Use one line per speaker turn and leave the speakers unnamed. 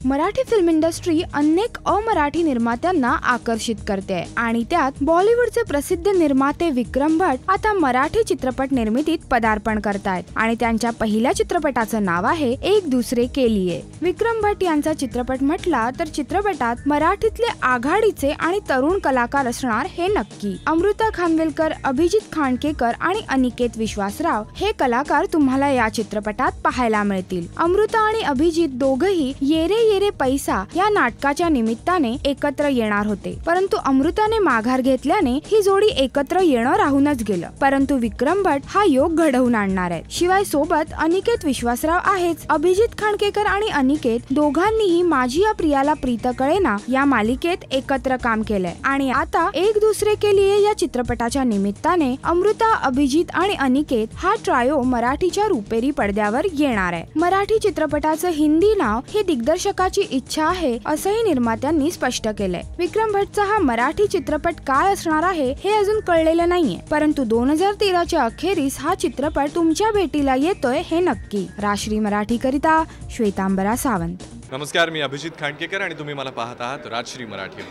Marathi film industry अनेक अमराठी निर्मात्यांना आकर्षित करते आणि त्यात बॉलिवूडचे प्रसिद्ध निर्माते विक्रम भट आता मराठी चित्रपट निर्मितीत पदार्पण करतायत आणि त्यांच्या पहिल्या चित्रपटाचं नाव आहे एक दूसरे के लिए। विक्रम भट यांचा चित्रपट म्हटला तर चित्रपटात मराठीतले आघाडीचे आणि तरुण कलाकार असणार हे नक्की। अमृता खानविलकर, अभिजित खांडकेकर आणि अनिकेत विश्वासराव हे कलाकार तुम्हाला या चित्रपटात पाहायला मिळतील। अमृता आणि अभिजित दोघेही येरे येरे पैसा या नाटकाच्या निमित्ताने एकत्र येणार होते, परंतु अमृताने माघार घेतल्याने ही जोडी एकत्र येणं राहूनच गेलं। परंतु विक्रम भट हा योग घडवून आणणार आहे। शिवाय सोबत अनिकेत विश्वासराव आहेच। अभिजित खांडकेकर आणि अनिकेत दोघांनीही माझी या प्रियाला प्रीत कळेना या मालिकेत एकत्र काम केलंय आणि आता एक दूसरे के लिए या चित्रपटाच्या निमित्ताने अमृता, अभिजित आणि अनिकेत हा ट्रायो मराठीच्या रुपेरी पडद्यावर येणार आहे। मराठी चित्रपटाचं हिंदी नाव हे दिग्दर्शकाची इच्छा आहे असंही निर्मात्यांनी स्पष्ट केलंय। विक्रम भटचा हा मराठी चित्रपट काय असणार आहे हे अजून कळलेलं नाहीये, परंतु 2013च्या अखेरीस हा चित्रपट तुमच्या भेटीला येतोय हे नक्की। राजश्री मराठी करिता श्वेतांबरा सावंत।
नमस्कार, मी अभिजित खांडकेकर आणि तुम्ही मला पाहत आहात राजश्री मराठी।